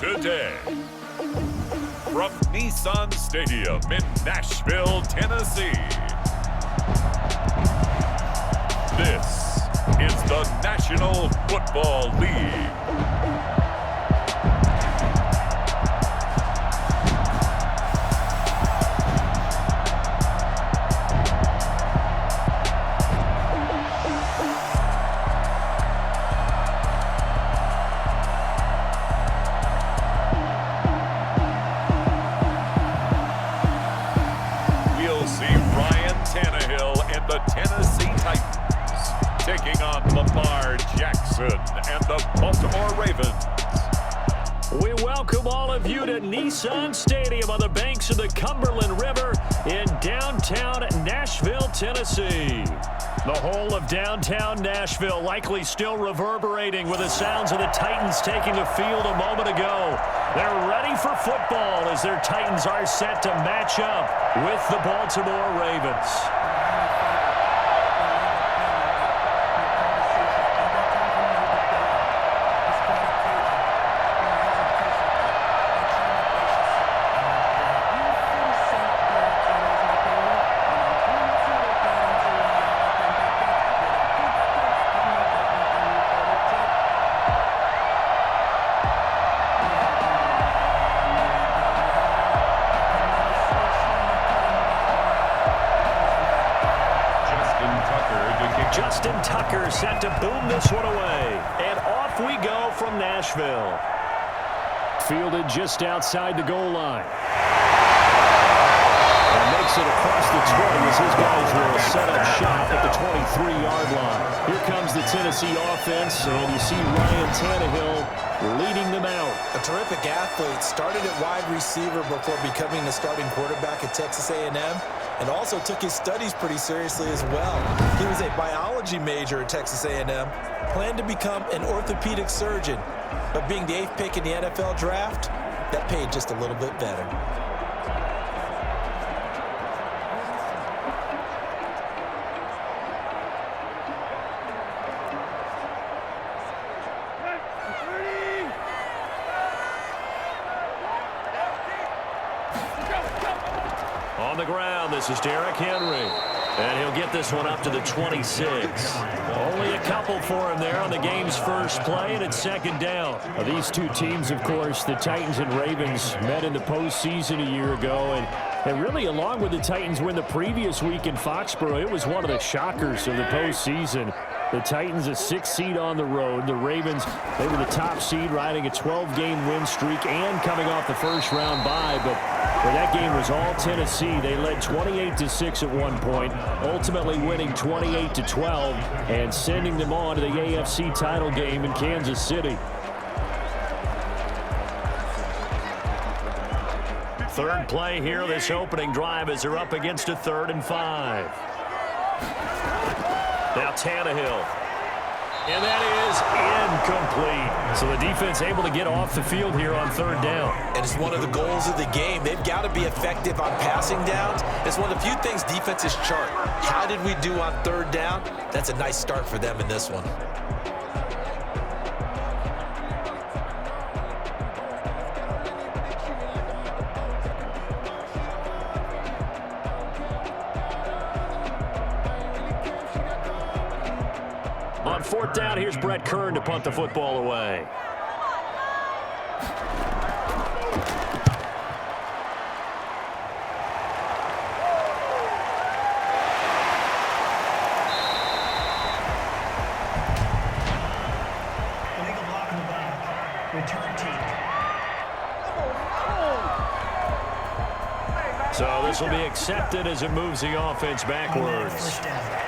today. From Nissan Stadium in Nashville, Tennessee, this is the National Football League. The Tennessee Titans taking on Lamar Jackson and the Baltimore Ravens. We welcome all of you to Nissan Stadium on the banks of the Cumberland River in downtown Nashville, Tennessee. The whole of downtown Nashville likely still reverberating with the sounds of the Titans taking the field a moment ago. They're ready for football as their Titans are set to match up with the Baltimore Ravens. Justin Tucker set to boom this one away. And off we go from Nashville. Fielded just outside the goal line. And makes it across the 20 as his guys will set up shop at the 23-yard line. Here comes the Tennessee offense, and you see Ryan Tannehill leading them out. A terrific athlete, started at wide receiver before becoming the starting quarterback at Texas A&M. And also took his studies pretty seriously as well. He was a biology major at Texas A&M, planned to become an orthopedic surgeon, but being the 8th pick in the NFL draft, that paid just a little bit better. On the ground, this is Derrick Henry. And he'll get this one up to the 26. Only a couple for him there on the game's first play, and it's second down. Well, these two teams, of course, the Titans and Ravens, met in the postseason a year ago. And really, along with the Titans win the previous week in Foxborough, it was one of the shockers of the postseason. The Titans a 6th seed on the road. The Ravens, they were the top seed, riding a 12-game win streak and coming off the first-round bye. But that game was all Tennessee. They led 28-6 at one point, ultimately winning 28-12 and sending them on to the AFC title game in Kansas City. Third play here, this opening drive, as they're up against a 3rd and 5. Now Tannehill. And that is incomplete. So the defense able to get off the field here on 3rd down. And it's one of the goals of the game. They've got to be effective on passing downs. It's one of the few things defenses chart. How did we do on 3rd down? That's a nice start for them in this one. On 4th down, here's Brett Kern to punt the football away. Illegal block in the back. Return team. So this will be accepted as it moves the offense backwards. First down.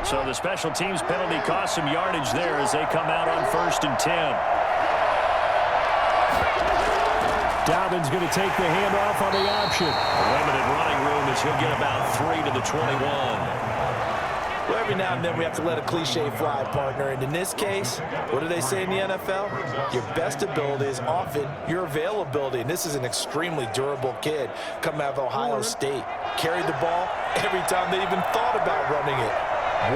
So the special teams penalty cost some yardage there as they come out on 1st and 10. Dobbins going to take the handoff on the option. Limited running room as he'll get about 3 to the 21. Well, every now and then we have to let a cliche fly, partner. And in this case, what do they say in the NFL? Your best ability is often your availability. And this is an extremely durable kid coming out of Ohio State. Carried the ball every time they even thought about running it.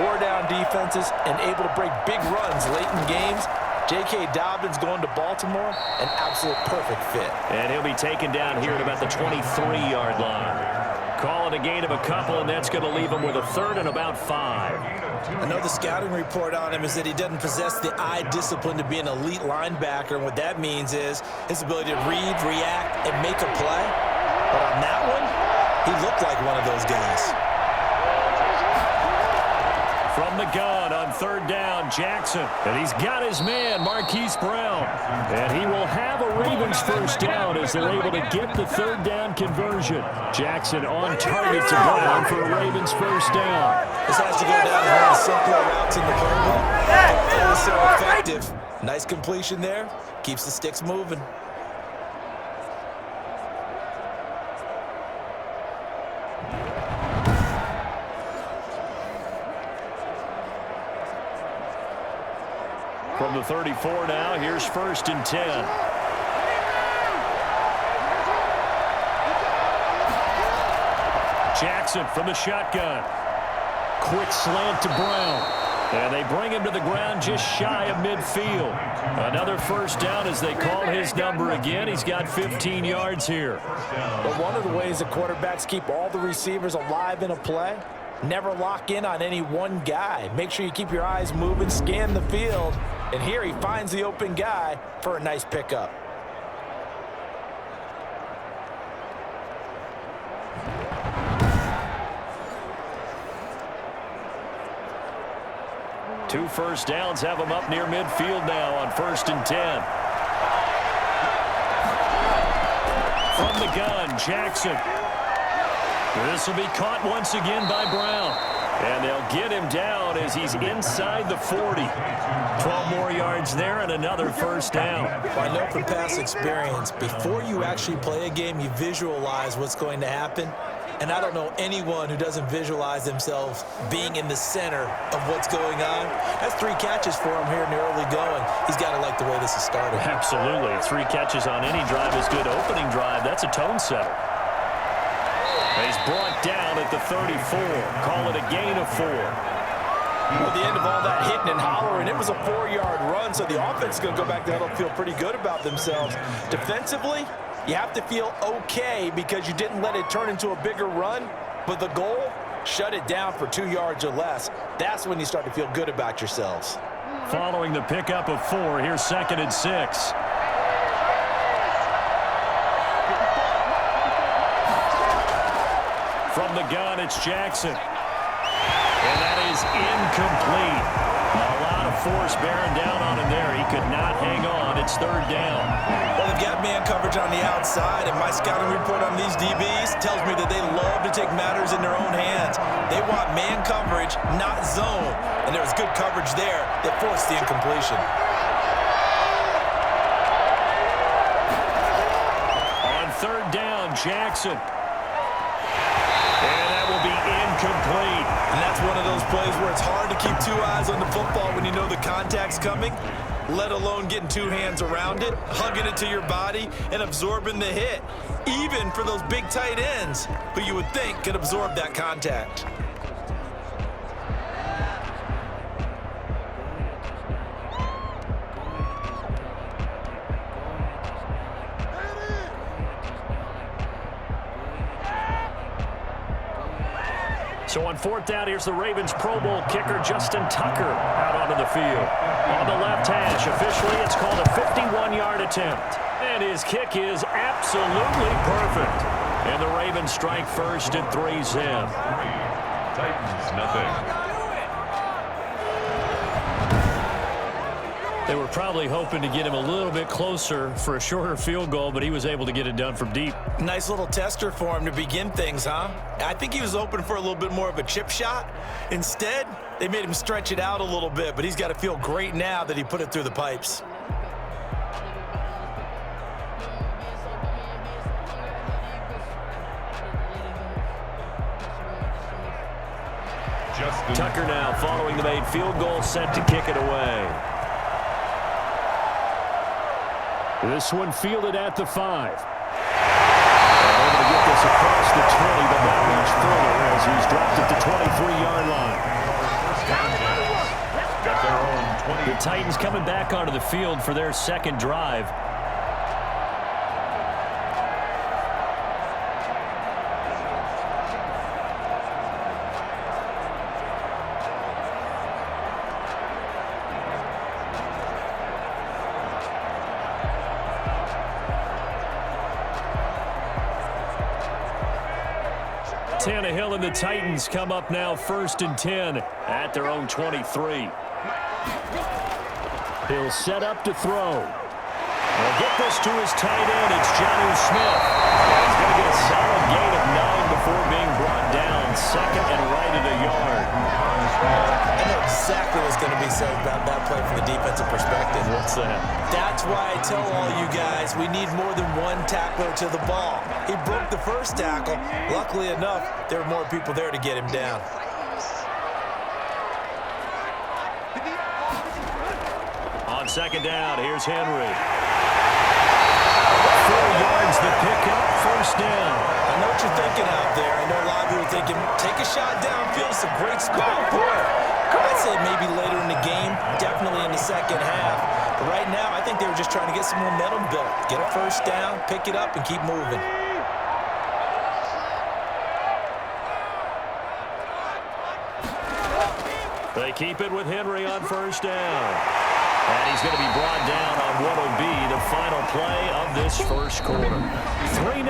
Wore down defenses and able to break big runs late in games. J.K. Dobbins going to Baltimore, an absolute perfect fit. And he'll be taken down here at about the 23-yard line. Call it a gain of a couple, and that's going to leave him with a third and about 5. I know the scouting report on him is that he doesn't possess the eye discipline to be an elite linebacker, and what that means is his ability to read, react, and make a play. But on that one, he looked like one of those guys. From the gun on third down, Jackson. And he's got his man, Marquise Brown. And he will have a Ravens first down as they're able to get the third down conversion. Jackson on target to Brown for a Ravens first down. This has to go down as one of the simpler routes in the playbook. It was so effective. Nice completion there. Keeps the sticks moving. From the 34 now, here's first and 10. Jackson from the shotgun. Quick slant to Brown. And they bring him to the ground just shy of midfield. Another first down as they call his number again. He's got 15 yards here. But one of the ways that quarterbacks keep all the receivers alive in a play, never lock in on any one guy. Make sure you keep your eyes moving, scan the field. And here he finds the open guy for a nice pickup. Two first downs have him up near midfield now on first and 10. From the gun, Jackson. This will be caught once again by Brown. And they'll get him down as he's inside the 40. 12 more yards there and another first down. I know from past experience, before you actually play a game, you visualize what's going to happen. And I don't know anyone who doesn't visualize themselves being in the center of what's going on. That's 3 catches for him here in the early going. He's got to like the way this is started. Absolutely. 3 catches on any drive is good. Opening drive, that's a tone setter. He's brought down at the 34. Call it a gain of 4. At the end of all that hitting and hollering, it was a 4-yard run, so the offense is going to go back there and feel pretty good about themselves. Defensively, you have to feel okay because you didn't let it turn into a bigger run, but the goal, shut it down for 2 yards or less. That's when you start to feel good about yourselves. Following the pickup of 4, here's second and 6. From the gun, it's Jackson. And that is incomplete. A lot of force bearing down on him there. He could not hang on. It's third down. Well, they've got man coverage on the outside, and my scouting report on these DBs tells me that they love to take matters in their own hands. They want man coverage, not zone. And there was good coverage there that forced the incompletion. On third down, Jackson. And that will be incomplete. And that's one of those plays where it's hard to keep 2 eyes on the football when you know the contact's coming, let alone getting 2 hands around it, hugging it to your body, and absorbing the hit, even for those big tight ends who you would think could absorb that contact. So on fourth down, here's the Ravens Pro Bowl kicker, Justin Tucker, out onto the field. On the left hash, officially, it's called a 51-yard attempt. And his kick is absolutely perfect. And the Ravens strike first and 3 zip. Titans, nothing. They were probably hoping to get him a little bit closer for a shorter field goal, but he was able to get it done from deep. Nice little tester for him to begin things, huh? I think he was hoping for a little bit more of a chip shot. Instead, they made him stretch it out a little bit, but he's got to feel great now that he put it through the pipes. Tucker now following the made field goal, set to kick it away. This one fielded at the 5. Able to get this across the 20, but not much further as he's dropped at the 23-yard line. The Titans coming back onto the field for their second drive. Tannehill and the Titans come up now 1st and 10 at their own 23. He'll set up to throw. He'll get this to his tight end. It's Jonnu Smith. He's going to get a solid gain of 9 before being brought down. 2nd and right at a yard. I know exactly what's going to be said about that play from the defensive perspective. What's that? That's why I tell all you guys we need more than one tackler to the ball. He broke the first tackle. Luckily enough, there were more people there to get him down. On 2nd down, here's Henry. 4 yards the pickup, 1st down. I know what you're thinking out there. I know a lot of you are thinking, take a shot downfield. It's a great spot for it. I'd say maybe later in the game, definitely in the second half. But right now, I think they were just trying to get some momentum built. Get a 1st down, pick it up, and keep moving. They keep it with Henry on 1st down. And he's going to be brought down on what will be the final play of this first quarter. 3-0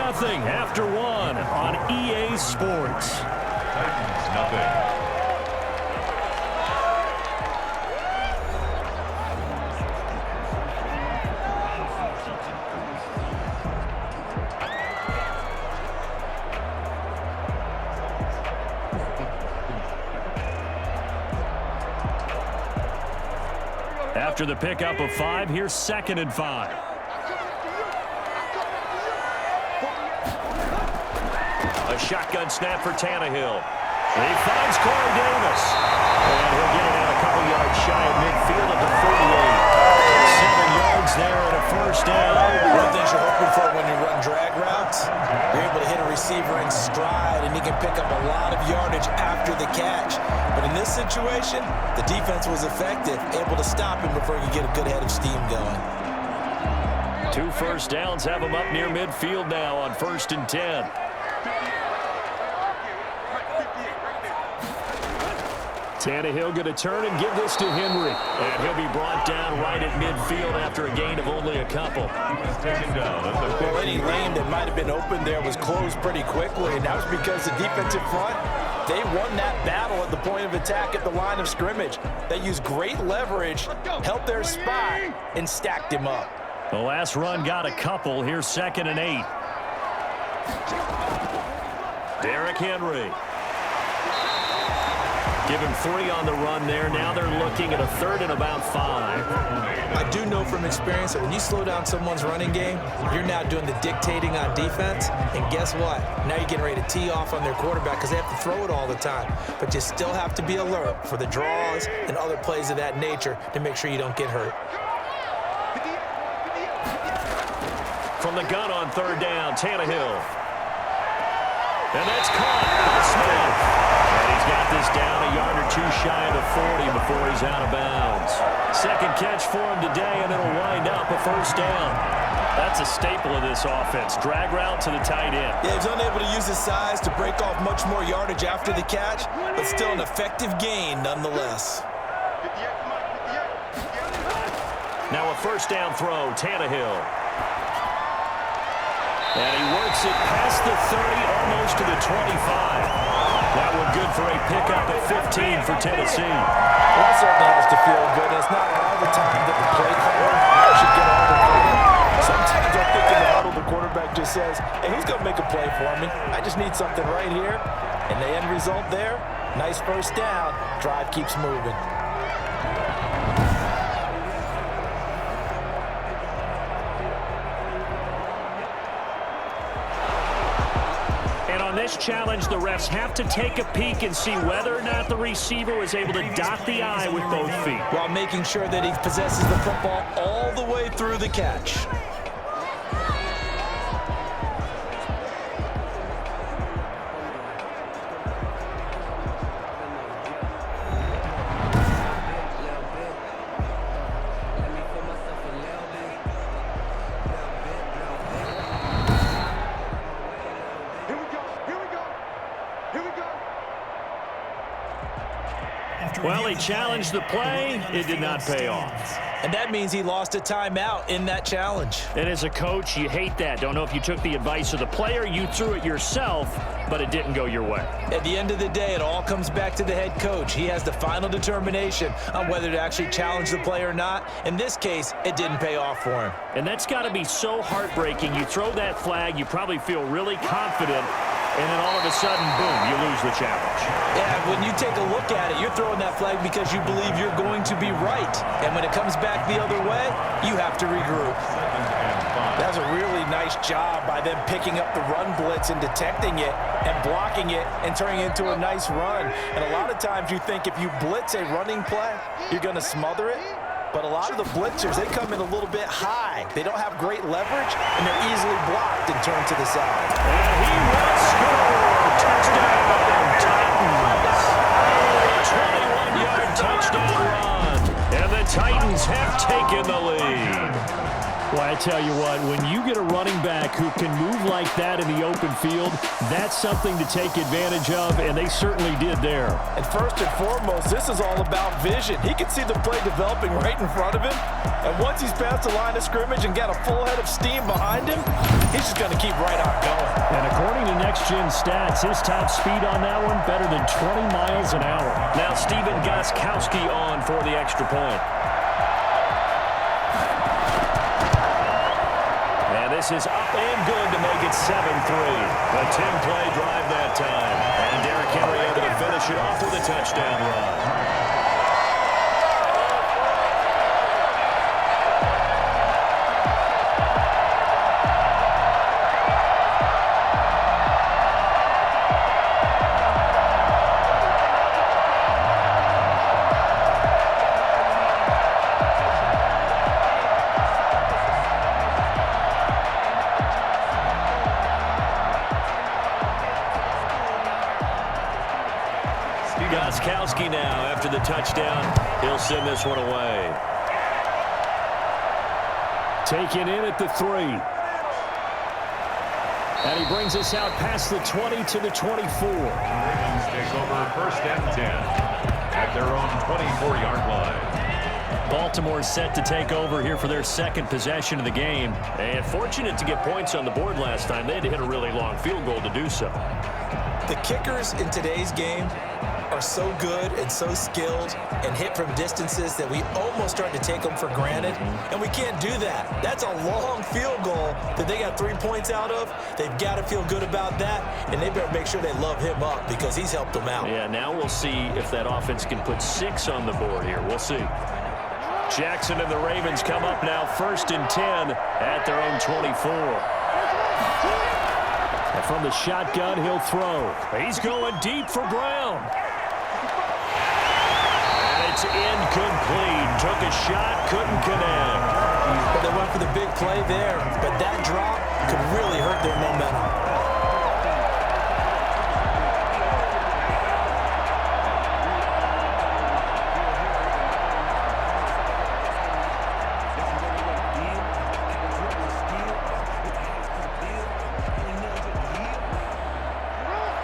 after 1 on EA Sports. Titans, nothing. After the pickup of 5, here's 2nd and 5. A shotgun snap for Tannehill. He finds Corey Davis. And he'll get it out a couple yards shy of midfield at the 48. 7 yards there and a 1st down. One of the things you're hoping for when you run drag routes, you're able to hit a receiver in stride, and he can pick up a lot of yardage after the catch. But in this situation, the defense was effective, able to stop him before he could get a good head of steam going. 2 1st downs have him up near midfield now on 1st and 10. Tannehill going to turn and give this to Henry. And he'll be brought down right at midfield after a gain of only a couple. Well, any lane that might have been open there was closed pretty quickly, and that was because the defensive front, they won that battle at the point of attack at the line of scrimmage. They used great leverage, held their spot, and stacked him up. The last run got a couple. Here's 2nd and 8. Derrick Henry. Give him 3 on the run there. Now they're looking at a 3rd and about 5. I do know from experience that when you slow down someone's running game, you're now doing the dictating on defense. And guess what? Now you're getting ready to tee off on their quarterback because they have to throw it all the time. But you still have to be alert for the draws and other plays of that nature to make sure you don't get hurt. From the gun on 3rd down, Tannehill. And that's caught by Smith. And he's got this down a yard or 2 shy of the 40 before he's out of bounds. 2nd catch for him today, and it'll wind up a 1st down. That's a staple of this offense. Drag route to the tight end. Yeah, he's unable to use his size to break off much more yardage after the catch, but still an effective gain nonetheless. Now a 1st down throw, Tannehill. And he works it past the 30, almost to the 25. That one good for a pickup at 15 for Tennessee. Well, that certainly has to feel good. It's not all the time that the play caller should get all the credit. Sometimes I think in the huddle, the quarterback just says, hey, who's going to make a play for me? I just need something right here. And the end result there, nice 1st down. Drive keeps moving. on this challenge, the refs have to take a peek and see whether or not the receiver was able to dot the I with both feet, while making sure that he possesses the football all the way through the catch. Well, he challenged the play. It did not pay off. And that means he lost a timeout in that challenge. And as a coach, you hate that. Don't know if you took the advice of the player, you threw it yourself, but it didn't go your way. At the end of the day, it all comes back to the head coach. He has the final determination on whether to actually challenge the play or not. In this case, it didn't pay off for him. And that's got to be so heartbreaking. You throw that flag, you probably feel really confident, and then all of a sudden, boom, you lose the challenge. Yeah, when you take a look at it, you're throwing that flag because you believe you're going to be right. And when it comes back the other way, you have to regroup. That was a really nice job by them picking up the run blitz and detecting it and blocking it and turning it into a nice run. And a lot of times you think if you blitz a running play, you're going to smother it. But a lot of the blitzers, they come in a little bit high. They don't have great leverage, and they're easily blocked and turned to the side. And he will score. Touchdown, Titans. 21-yard touchdown run. And the Titans have taken the lead. Well, I tell you what, when you get a running back who can move like that in the open field, that's something to take advantage of, and they certainly did there. And first and foremost, this is all about vision. He can see the play developing right in front of him, and once he's past the line of scrimmage and got a full head of steam behind him, he's just going to keep right on going. And according to Next Gen Stats, his top speed on that one, better than 20 miles an hour. Now Steven Gostkowski on for the extra point. This is up and good to make it 7-3. A 10-play drive that time. And Derrick Henry able to finish it off with a touchdown run. Gostkowski now after the touchdown. He'll send this one away. Taken in at the 3. And he brings us out past the 20 to the 24. Ravens take over first and 10 at their own 24-yard line. Baltimore set to take over here for their second possession of the game. And fortunate to get points on the board last time. They had to hit a really long field goal to do so. The kickers in today's game are so good and so skilled and hit from distances that we almost start to take them for granted, and we can't do that. That's a long field goal that they got 3 points out of. They've got to feel good about that, and they better make sure they love him up because he's helped them out. Yeah, now we'll see if that offense can put 6 on the board here. We'll see. Jackson and the Ravens come up now first and 10 at their own 24. And from the shotgun, he'll throw. He's going deep for Brown. It's incomplete. Took a shot, couldn't connect. But they went for the big play there, but that drop could really hurt their momentum.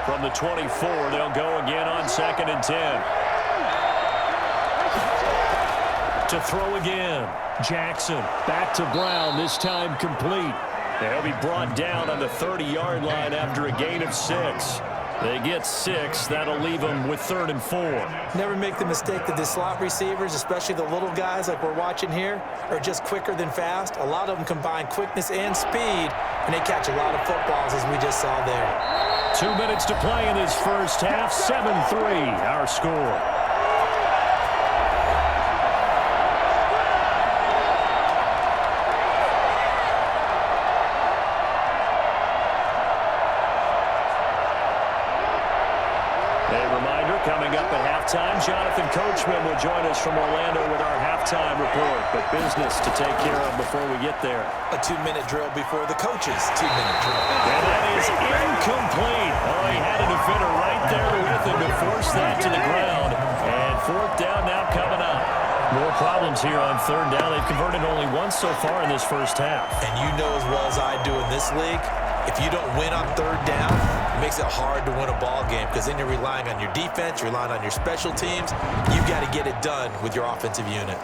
From the 24, they'll go again on 2nd and 10. To throw again. Jackson back to Brown, this time complete. They'll be brought down on the 30-yard line after a gain of 6. They get 6. That'll leave them with 3rd and 4. Never make the mistake that the slot receivers, especially the little guys like we're watching here, are just quicker than fast. A lot of them combine quickness and speed, and they catch a lot of footballs, as we just saw there. 2 minutes to play in this first half. 7-3, our score. A reminder, coming up at halftime, Jonathan Coachman will join us from Orlando with our halftime report. But business to take care of before we get there. A 2-minute drill before the coach's 2-minute drill. And that is incomplete. Oh, he had a defender right there with him to force that to the ground. And fourth down now coming up. More problems here on third down. They've converted only once so far in this first half. And you know as well as I do in this league, if you don't win on third down, it makes it hard to win a ball game because then you're relying on your defense, you're relying on your special teams. You've got to get it done with your offensive unit.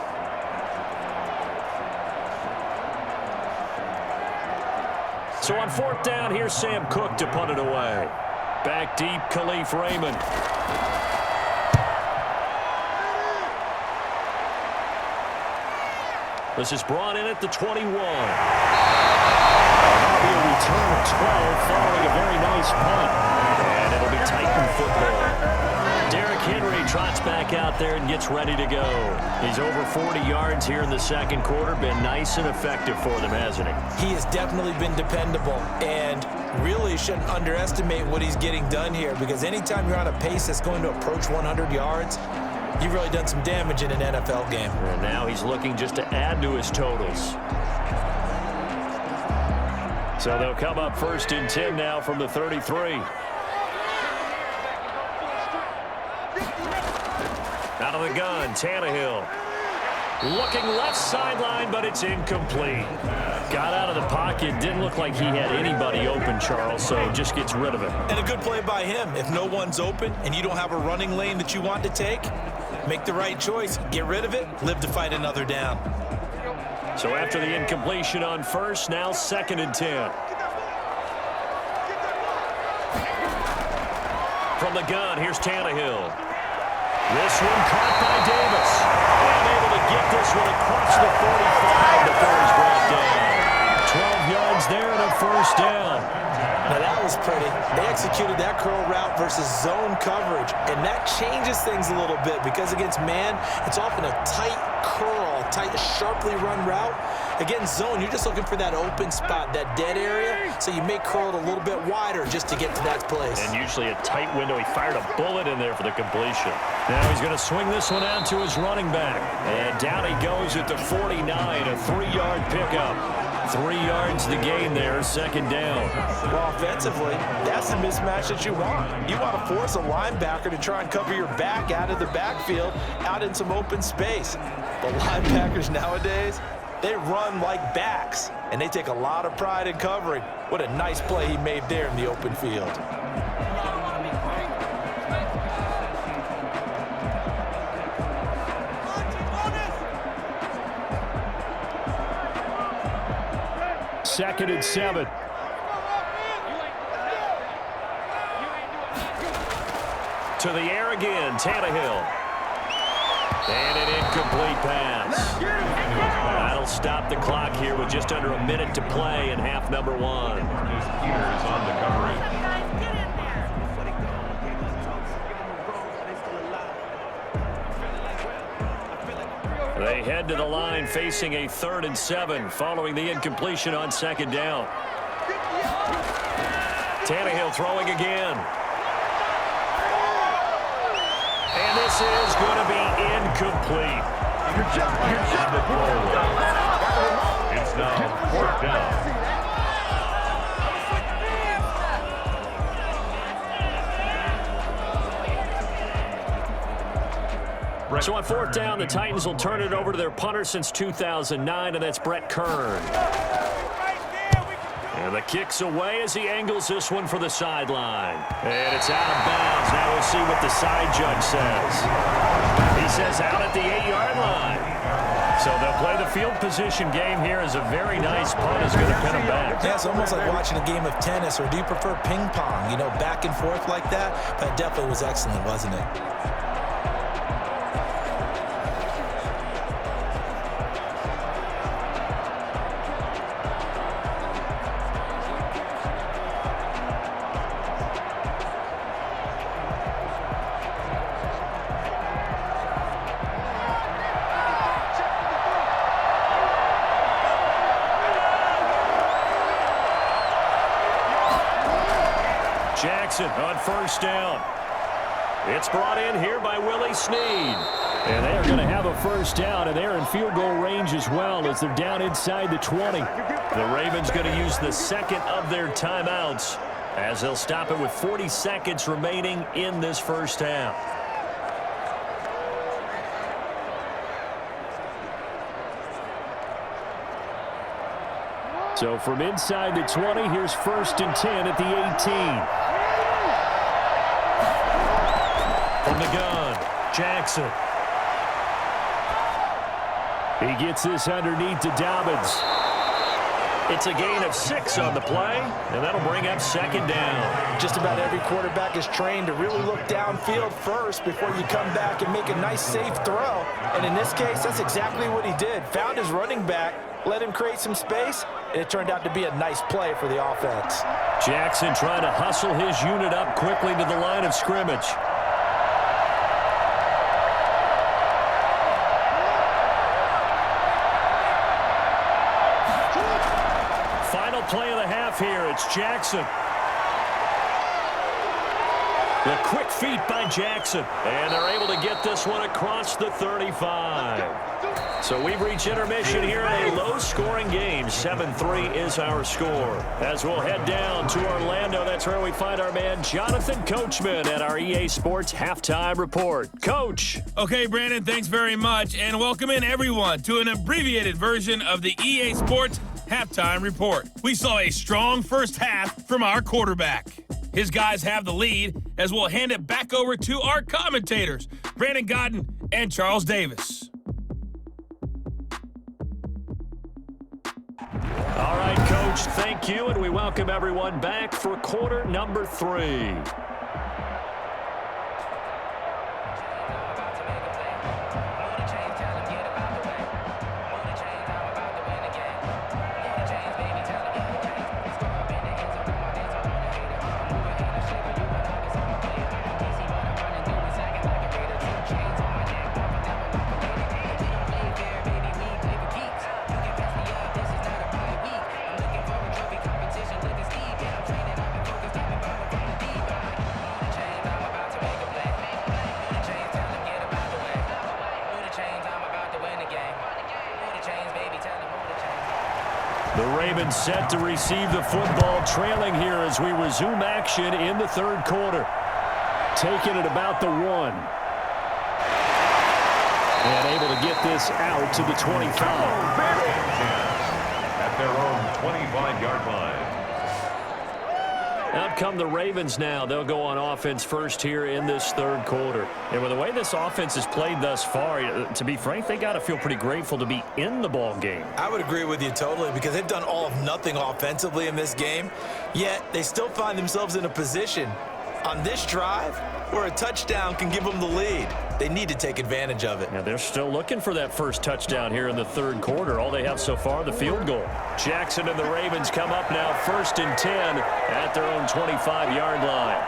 So on fourth down, here's Sam Cook to punt it away. Back deep, Khalif Raymond. This is brought in at the 21. That'll be a return of 12 following a very nice punt. And it'll be Titan football. Derrick Henry trots back out there and gets ready to go. He's over 40 yards here in the second quarter. Been nice and effective for them, hasn't he? He has definitely been dependable and really shouldn't underestimate what he's getting done here because anytime you're on a pace that's going to approach 100 yards, you've really done some damage in an NFL game. And now he's looking just to add to his totals. So they'll come up first and 10 now from the 33. Out of the gun, Tannehill. Looking left sideline, but it's incomplete. Got out of the pocket. Didn't look like he had anybody open, Charles, so just gets rid of it. And a good play by him. If no one's open and you don't have a running lane that you want to take, make the right choice. Get rid of it. Live to fight another down. So after the incompletion on first, now second and 10. From the gun, here's Tannehill. This one caught by Davis. And able to get this one across the 45 before he's brought down. 12 yards there and a first down. Now that was pretty. They executed that curl route versus zone coverage, and that changes things a little bit because against man, it's often a tight curl, tight, sharply run route. Against zone, you're just looking for that open spot, that dead area, so you may curl it a little bit wider just to get to that place. And usually a tight window. He fired a bullet in there for the completion. Now he's going to swing this one out to his running back. And down he goes at the 49, a 3-yard pickup. 3 yards the gain there, second down. Well, offensively, that's the mismatch that you want. You want to force a linebacker to try and cover your back out of the backfield, out in some open space. The linebackers nowadays, they run like backs, and they take a lot of pride in covering. What a nice play he made there in the open field. Second and 7. To the air again, Tannehill. And an incomplete pass. That'll stop the clock here with just under a minute to play in half number 1. Here's on the coverage. They head to the line facing a 3rd and 7 following the incompletion on second down. Tannehill throwing again. And this is going to be incomplete. It's now 4th down. So on 4th down, the Titans will turn it over to their punter since 2009, and that's Brett Kern. And the kick's away as he angles this one for the sideline. And it's out of bounds. Now we'll see what the side judge says. He says out at the 8-yard line. So they'll play the field position game here as a very nice punt is going to pin him back. Yeah, it's almost like watching a game of tennis, or do you prefer ping pong? You know, back and forth like that? That definitely was excellent, wasn't it? Jackson on 1st down. It's brought in here by Willie Snead. And they're going to have a first down, and they're in field goal range as well as they're down inside the 20. The Ravens going to use the second of their timeouts as they'll stop it with 40 seconds remaining in this first half. So from inside the 20, here's 1st and 10 at the 18. From the gun, Jackson. He gets this underneath to Dobbins. It's a gain of 6 on the play, and that'll bring up 2nd down. Just about every quarterback is trained to really look downfield first before you come back and make a nice, safe throw. And in this case, that's exactly what he did. Found his running back, let him create some space, and it turned out to be a nice play for the offense. Jackson trying to hustle his unit up quickly to the line of scrimmage. Final play of the half here. It's Jackson. The quick feet by Jackson. And they're able to get this one across the 35. So we've reached intermission here in a low-scoring game. 7-3 is our score. As we'll head down to Orlando, that's where we find our man Jonathan Coachman at our EA Sports Halftime Report. Coach. Okay, Brandon, thanks very much. And welcome in, everyone, to an abbreviated version of the EA Sports Halftime Report. We saw a strong first half from our quarterback. His guys have the lead as we'll hand it back over to our commentators, Brandon Godden and Charles Davis. All right, Coach, thank you, and we welcome everyone back for quarter number 3. The Ravens set to receive the football, trailing here as we resume action in the 3rd quarter. Taking it about the 1. And able to get this out to the 25. At their own 25-yard line. Out come the Ravens now. They'll go on offense first here in this 3rd quarter. And with the way this offense has played thus far, to be frank, they got to feel pretty grateful to be in the ball game. I would agree with you totally because they've done all of nothing offensively in this game, yet they still find themselves in a position on this drive where a touchdown can give them the lead. They need to take advantage of it. Now they're still looking for that first touchdown here in the 3rd quarter. All they have so far, the field goal. Jackson and the Ravens come up now 1st and 10 at their own 25-yard line.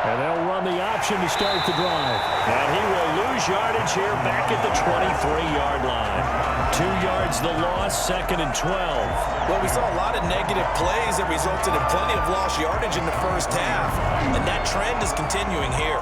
And they'll run the option to start the drive. And he will lose yardage here back at the 23-yard line. 2 yards the loss, 2nd and 12. Well, we saw a lot of negative plays that resulted in plenty of lost yardage in the first half, and that trend is continuing here.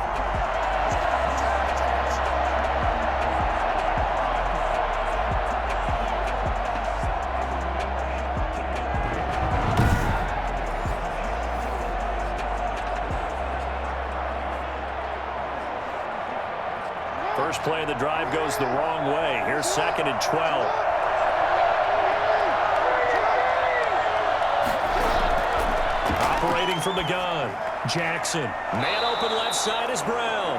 First play of the drive goes the wrong way. Here's 2nd and 12. Operating from the gun, Jackson. Man open left side is Brown.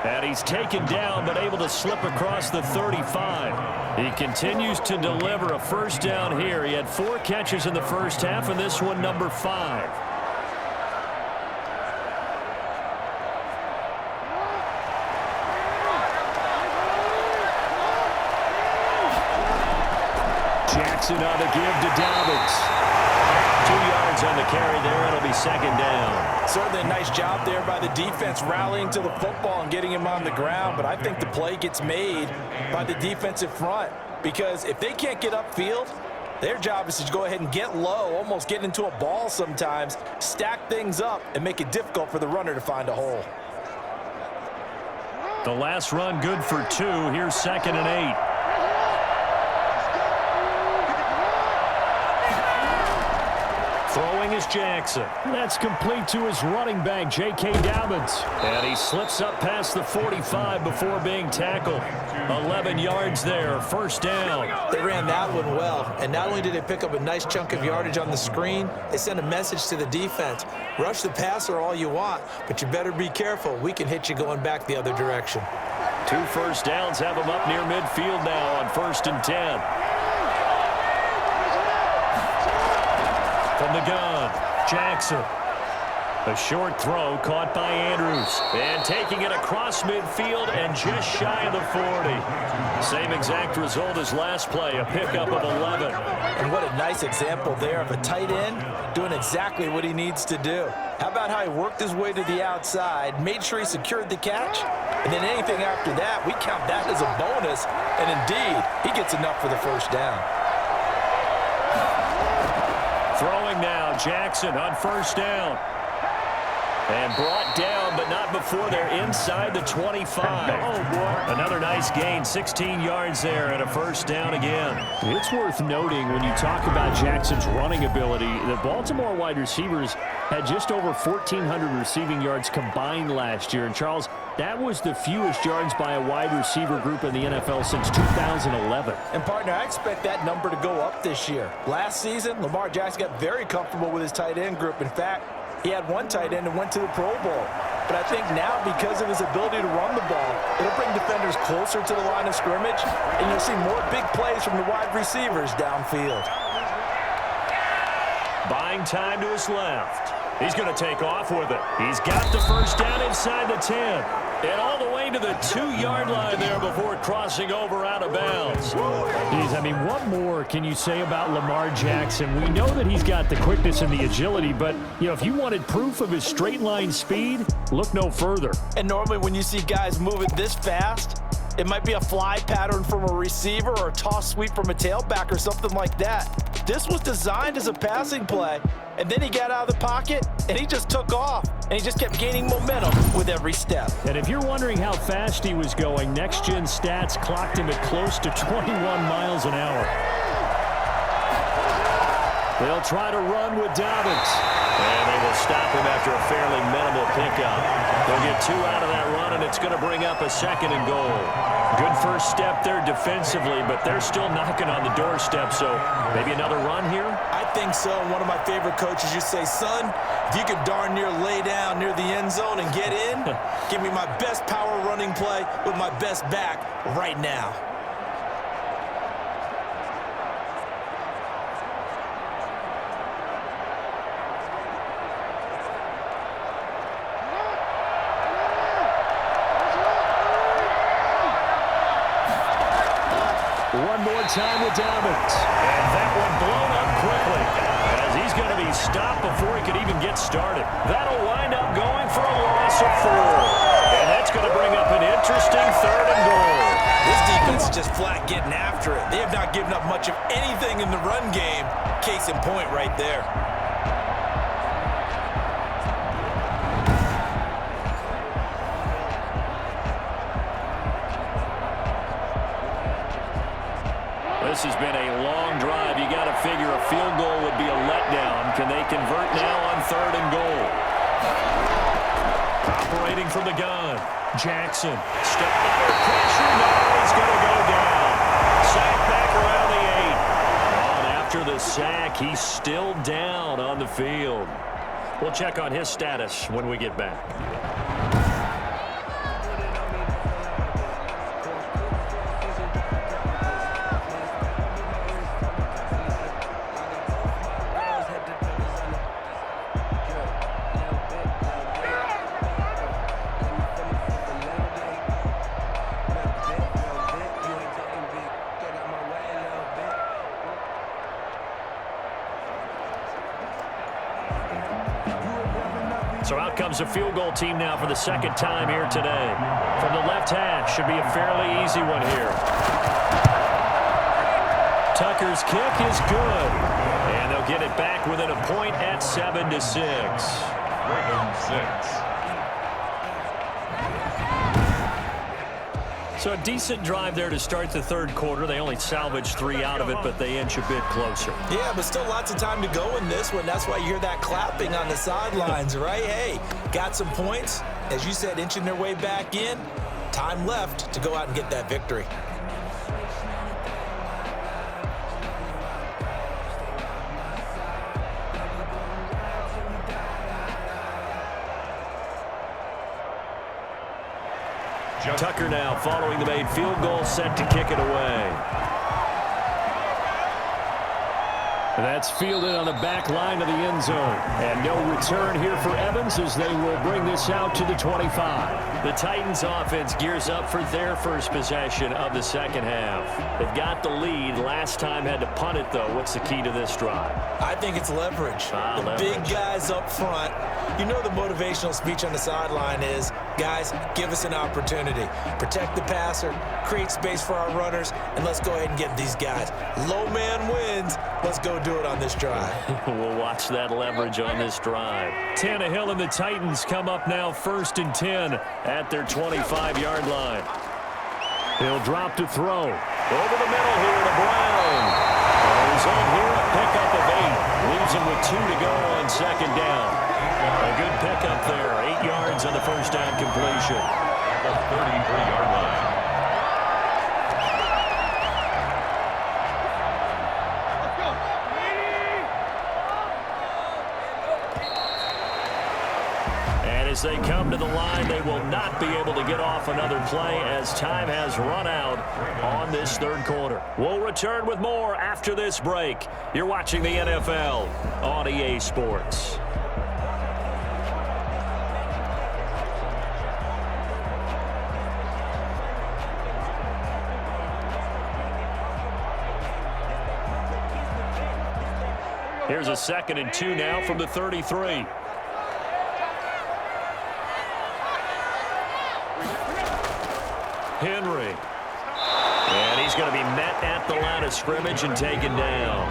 And he's taken down but able to slip across the 35. He continues to deliver a first down here. He had 4 catches in the first half, and this one number 5. Jackson on the give to Dobbins. 2 yards on the carry there. It'll be 2nd down. Certainly a nice job there by the defense rallying to the football and getting him on the ground, but I think the play gets made by the defensive front because if they can't get upfield, Their job is to go ahead and get low, almost get into a ball sometimes, stack things up, and make it difficult for the runner to find a hole. The last run good for 2. Here's 2nd and 8. Throwing is Jackson. That's complete to his running back, J.K. Dobbins. And he slips up past the 45 before being tackled. 11 yards there, first down. They ran that one well, and not only did they pick up a nice chunk of yardage on the screen, they sent a message to the defense. Rush the passer all you want, but you better be careful. We can hit you going back the other direction. 2 first downs have them up near midfield now on 1st and 10. From the gun, Jackson. A short throw caught by Andrews. And taking it across midfield and just shy of the 40. Same exact result as last play, a pickup of 11. And what a nice example there of a tight end doing exactly what he needs to do. How about how he worked his way to the outside, made sure he secured the catch, and then anything after that, we count that as a bonus. And indeed, he gets enough for the first down. Throwing now, Jackson on 1st down. And brought down, but not before they're inside the 25. Oh, boy. Another nice gain, 16 yards there, and a first down again. It's worth noting when you talk about Jackson's running ability, the Baltimore wide receivers had just over 1,400 receiving yards combined last year. And, Charles, that was the fewest yards by a wide receiver group in the NFL since 2011. And, partner, I expect that number to go up this year. Last season, Lamar Jackson got very comfortable with his tight end group. In fact, he had one tight end and went to the Pro Bowl. But I think now, because of his ability to run the ball, it'll bring defenders closer to the line of scrimmage, and you'll see more big plays from the wide receivers downfield. Buying time to his left. He's going to take off with it. He's got the first down inside the 10. And all the way to the 2-yard line there before crossing over out of bounds. Geez, I mean, what more can you say about Lamar Jackson? We know that he's got the quickness and the agility, but, you know, if you wanted proof of his straight-line speed, look no further. And normally when you see guys moving this fast, it might be a fly pattern from a receiver or a toss sweep from a tailback or something like that. This was designed as a passing play, and then he got out of the pocket, and he just took off, and he just kept gaining momentum with every step. And if you're wondering how fast he was going, next-gen stats clocked him at close to 21 miles an hour. They'll try to run with Dobbins. And they will stop him after a fairly minimal pickup. They'll get 2 out of that run, and it's going to bring up a 2nd and goal. Good first step there defensively, but they're still knocking on the doorstep, so maybe another run here? I think so. One of my favorite coaches used to say, son, if you could darn near lay down near the end zone and get in, give me my best power running play with my best back right now. One more time with Dobbins. And that one blown up quickly as he's going to be stopped before he could even get started. That'll wind up going for a loss of 4. And that's going to bring up an interesting 3rd and goal. This defense is just flat getting after it. They have not given up much of anything in the run game. Case in point right there. This has been a long drive. You got to figure a field goal would be a letdown. Can they convert now on 3rd and goal? Operating from the gun. Jackson. Step under pressure. No, he's going to go down. Sack back around the 8. On after the sack, he's still down on the field. We'll check on his status when we get back. So out comes a field goal team now for the 2nd time here today. From the left hash, should be a fairly easy one here. Tucker's kick is good. And they'll get it back within a point at 7-6. Ravens 6. So a decent drive there to start the third quarter. They only salvaged 3 out of it, but they inch a bit closer. Yeah, but still lots of time to go in this one. That's why you hear that clapping on the sidelines, right? Hey, got some points. As you said, inching their way back in. Time left to go out and get that victory. Tucker now following the made field goal, set to kick it away. That's fielded on the back line of the end zone. And no return here for Evans as they will bring this out to the 25. The Titans offense gears up for their first possession of the second half. They've got the lead. Last time had to punt it, though. What's the key to this drive? I think it's leverage. Big guys up front. You know the motivational speech on the sideline is, guys, give us an opportunity. Protect the passer, create space for our runners, and let's go ahead and get these guys. Low man wins. Let's go do it on this drive. We'll watch that leverage on this drive. Tannehill and the Titans come up now 1st and 10 at their 25-yard line. He'll drop to throw. Over the middle here to Brown. He's on here, a pickup of 8. Leaves him with 2 to go on second down. A good pickup there. 8 yards on the first down completion. The 33-yard line. As they come to the line, they will not be able to get off another play as time has run out on this third quarter. We'll return with more after this break. You're watching the NFL on EA Sports. Here's a 2nd and 2 now from the 33. Henry. And he's going to be met at the line of scrimmage and taken down.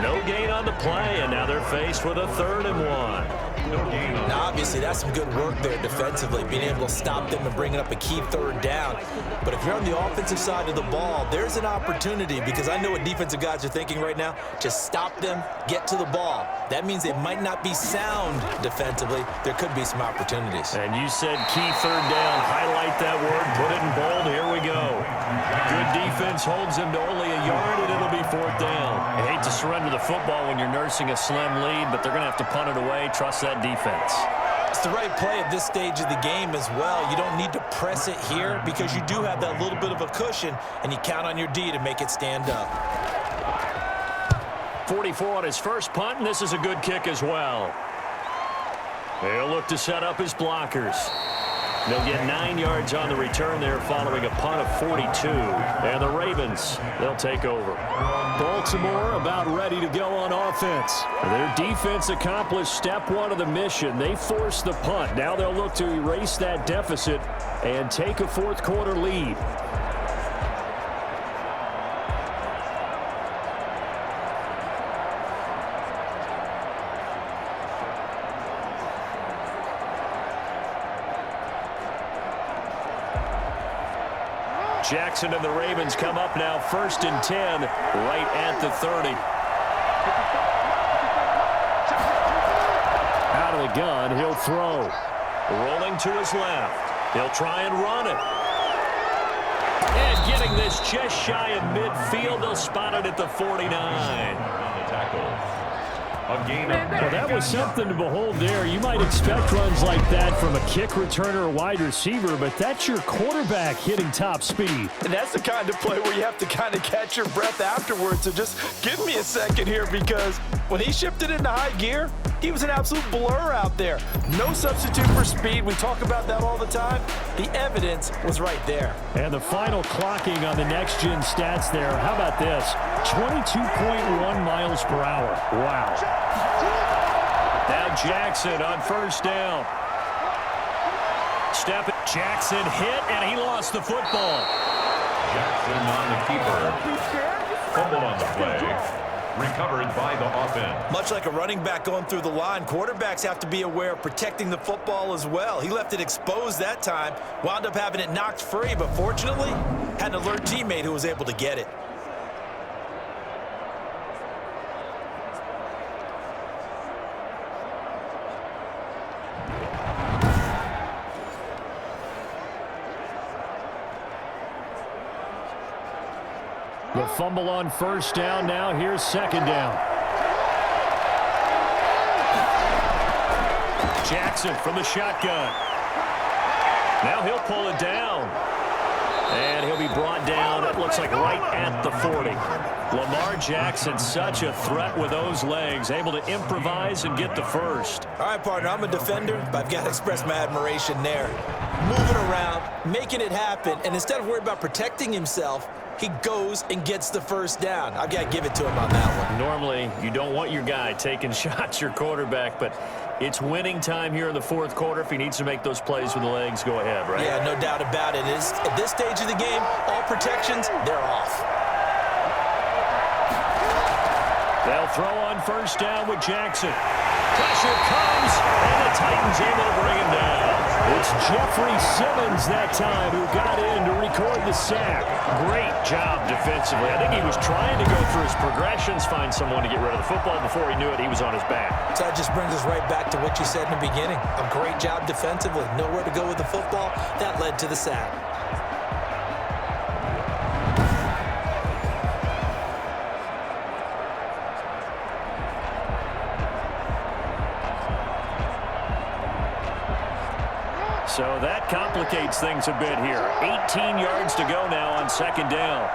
No gain on the play, and now they're faced with a 3rd and 1. No gain on. Now, obviously, that's some good work there defensively, being able to stop them and bringing up a key 3rd down. But if you're on the offensive side of the ball, there's an opportunity, because I know what defensive guys are thinking right now. Just stop them, get to the ball. That means they might not be sound defensively. There could be some opportunities. And you said key 3rd down. Highlight that word. Put it in bold. Here we go. Good defense holds them to only a yard, and it'll be 4th down. I hate to surrender the football when you're nursing a slim lead, but they're going to have to punt it away. Trust that defense. It's the right play at this stage of the game as well. You don't need to press it here because you do have that little bit of a cushion, and you count on your D to make it stand up. 44 on his first punt, and this is a good kick as well. They'll look to set up his blockers. They'll get 9 yards on the return there following a punt of 42. And the Ravens, they'll take over. Baltimore about ready to go on offense. Their defense accomplished step 1 of the mission. They forced the punt. Now they'll look to erase that deficit and take a 4th quarter lead. Jackson and the Ravens come up now 1st and 10 right at the 30. Out of the gun, he'll throw. Rolling to his left. He'll try and run it. And getting this just shy of midfield. They'll spot it at the 49. Tackle. A gain of Well, that was something to behold there. You might expect runs like that from a kick returner or wide receiver, but that's your quarterback hitting top speed. And that's the kind of play where you have to kind of catch your breath afterwards. So just give me a second here, because when he shifted into high gear, he was an absolute blur out there. No substitute for speed. We talk about that all the time. The evidence was right there. And the final clocking on the next-gen stats there. How about this? 22.1 miles per hour. Wow. Now Jackson on 1st down. Jackson hit, and he lost the football. Jackson on the keeper. Fumble on the play. Recovered by the offense. Much like a running back going through the line, quarterbacks have to be aware of protecting the football as well. He left it exposed that time, wound up having it knocked free, but fortunately, had an alert teammate who was able to get it. The fumble on first down. Now here's second down. Jackson from the shotgun. Now he'll pull it down. And he'll be brought down, it looks like right at the 40. Lamar Jackson, such a threat with those legs, able to improvise and get the first. All right, partner, I'm a defender, but I've got to express my admiration there. Moving around, making it happen, and instead of worried about protecting himself, he goes and gets the first down. I've got to give it to him on that one. Normally, you don't want your guy taking shots, your quarterback, but it's winning time here in the fourth quarter. If he needs to make those plays with the legs, go ahead, right? Yeah, no doubt about it. At this stage of the game, all protections, they're off. They'll throw on first down with Jackson. Pressure comes, and the Titans able to bring him down. It's Jeffrey Simmons that time who got in to record the sack. Great job defensively. I think he was trying to go through his progressions, find someone to get rid of the football. Before he knew it, he was on his back. So that just brings us right back to what you said in the beginning. A great job defensively. Nowhere to go with the football. That led to the sack. So that complicates things a bit here. 18 yards to go now on second down.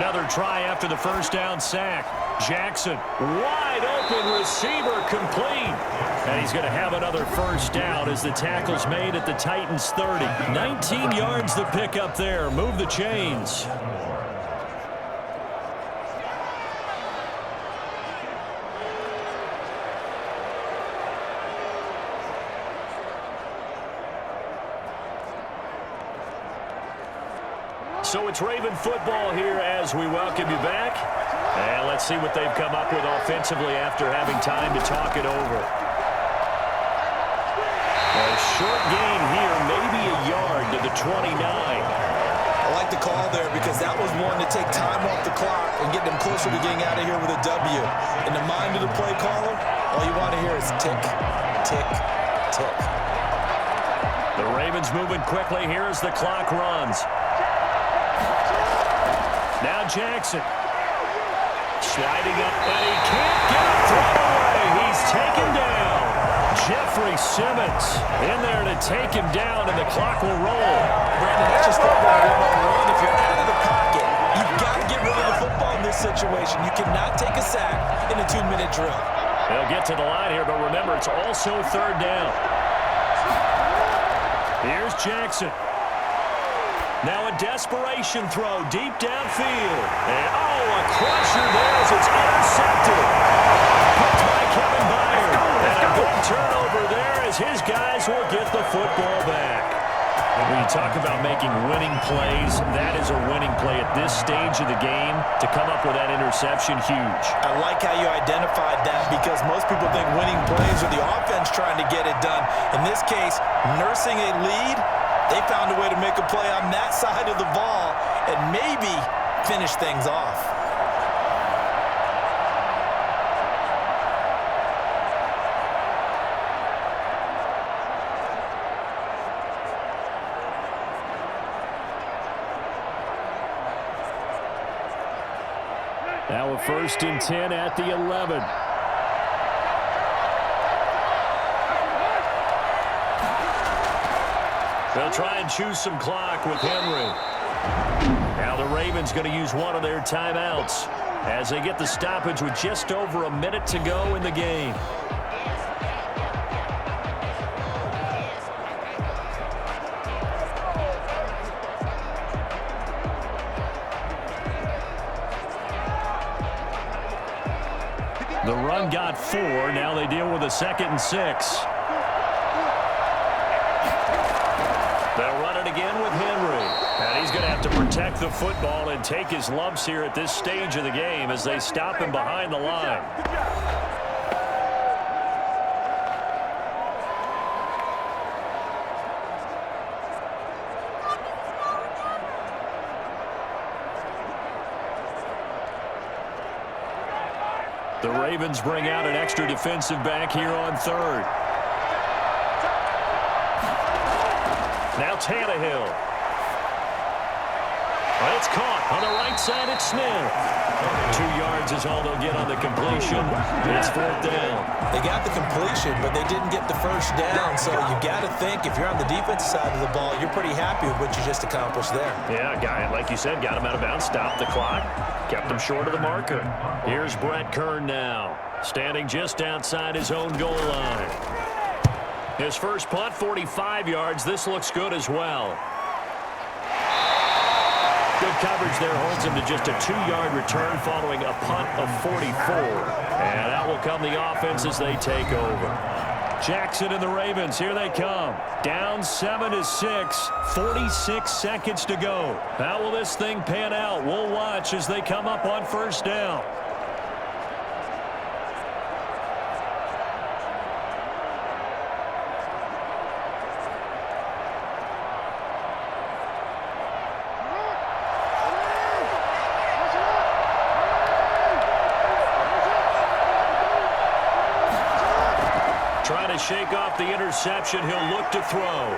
Another try after the first down sack. Jackson, wide open receiver, complete. And he's going to have another first down as the tackle's made at the Titans' 30. 19 yards to pick up there. Move the chains. So it's Raven football here as we welcome you back. And let's see what they've come up with offensively after having time to talk it over. A short gain here, maybe a yard to the 29. I like the call there because that was one to take time off the clock and get them closer to getting out of here with a W. In the mind of the play caller, all you want to hear is tick, tick, tick. The Ravens moving quickly here as the clock runs. Now Jackson. Sliding up, and he can't get a throw away. He's taken down. Jeffrey Simmons in there to take him down, and the clock will roll. Brandon, that's just football 101. If you're out of the pocket, you've got to get rid of the football in this situation. You cannot take a sack in a 2-minute drill. They'll get to the line here, but remember, it's also third down. Here's Jackson. Now a desperation throw deep downfield. And, a crusher there as it's intercepted. Picked by Kevin Byard. And a good turnover there as his guys will get the football back. When you talk about making winning plays, that is a winning play at this stage of the game. To come up with that interception, huge. I like how you identified that because most people think winning plays are the offense trying to get it done. In this case, nursing a lead, they found a way to make a play on that side of the ball and maybe finish things off. Now a 1st and 10 at the 11. They'll try and choose some clock with Henry. Now the Ravens going to use one of their timeouts as they get the stoppage with just over a minute to go in the game. The run got 4. Now they deal with a 2nd and 6. They'll run it again with Henry. And he's going to have have to protect the football and take his lumps here at this stage of the game as they stop him behind the line. The Ravens bring out an extra defensive back here on third. Now Tannehill. Well, it's caught. On the right side, it's Smith. 2 yards is all they'll get on the completion. It's fourth down. They got the completion, but they didn't get the first down. So you got to think if you're on the defensive side of the ball, you're pretty happy with what you just accomplished there. Yeah, guy, like you said, got him out of bounds, stopped the clock, kept him short of the marker. Here's Brett Kern now, standing just outside his own goal line. His first punt, 45 yards. This looks good as well. Good coverage there holds him to just a 2-yard return following a punt of 44. And out will come the offense as they take over. Jackson and the Ravens, here they come. Down 7-6, 46 seconds to go. How will this thing pan out? We'll watch as they come up on first down. Trying to shake off the interception. He'll look to throw.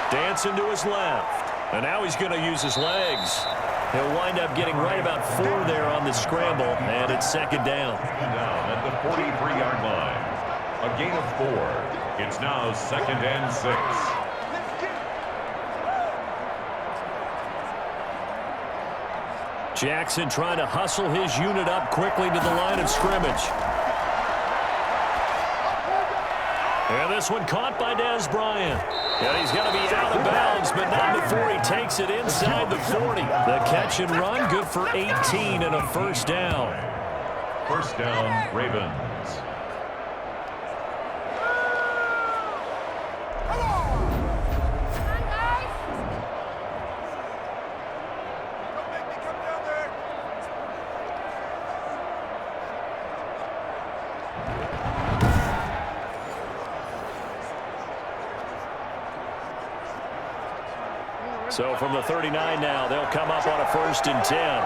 Dancing to his left. And now he's going to use his legs. He'll wind up getting right about 4 there on the scramble. And it's second down. Down at the 43-yard line. A gain of 4. It's now 2nd and 6. Jackson trying to hustle his unit up quickly to the line of scrimmage. And this one caught by Dez Bryant. And he's going to be out of bounds, but not before he takes it inside the 40. The catch and run, good for 18 and a first down. First down, Ravens. So from the 39 now, they'll come up on a 1st and 10.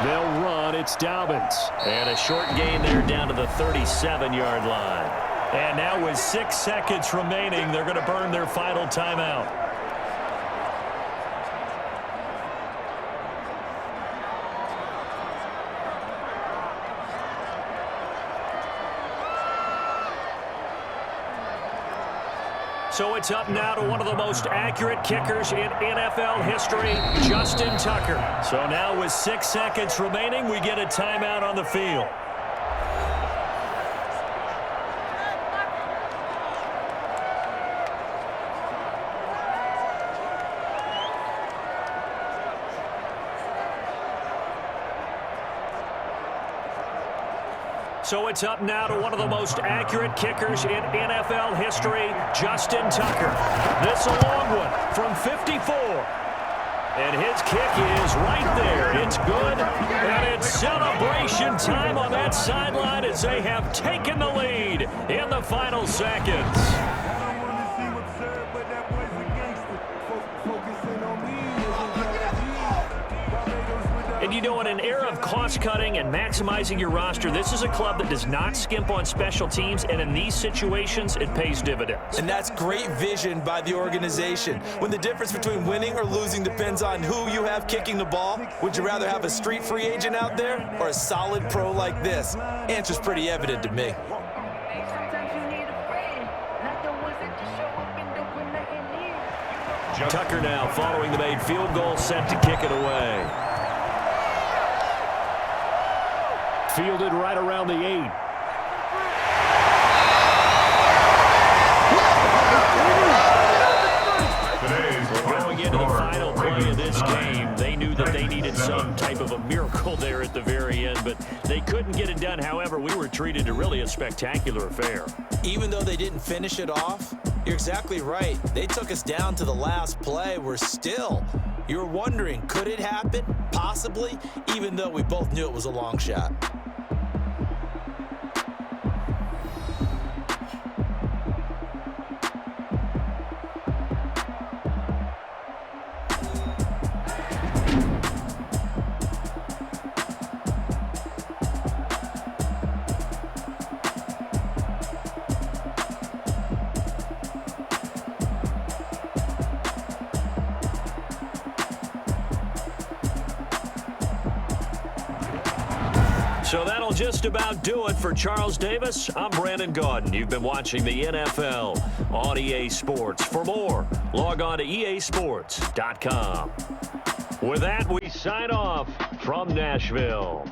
They'll run. It's Dobbins. And a short gain there down to the 37-yard line. And now with 6 seconds remaining, they're going to burn their final timeout. So it's up now to one of the most accurate kickers in NFL history, Justin Tucker. So now with 6 seconds remaining, we get a timeout on the field. So it's up now to one of the most accurate kickers in NFL history, Justin Tucker. This a long one from 54. And his kick is right there. It's good. And it's celebration time on that sideline as they have taken the lead in the final seconds. And you know, in an era of cost-cutting and maximizing your roster, this is a club that does not skimp on special teams, and in these situations, it pays dividends. And that's great vision by the organization. When the difference between winning or losing depends on who you have kicking the ball, would you rather have a street free agent out there or a solid pro like this? Answer's pretty evident to me. Tucker now following the made field goal, set to kick it away. Fielded right around the 8. Going into the final play of this game, they knew that they needed some type of a miracle there at the very end, but they couldn't get it done. However, we were treated to really a spectacular affair. Even though they didn't finish it off, You're exactly right. They took us down to the last play. You're wondering, could it happen? Possibly, even though we both knew it was a long shot. So that'll just about do it for Charles Davis. I'm Brandon Gaudin. You've been watching the NFL on EA Sports. For more, log on to easports.com. With that, we sign off from Nashville.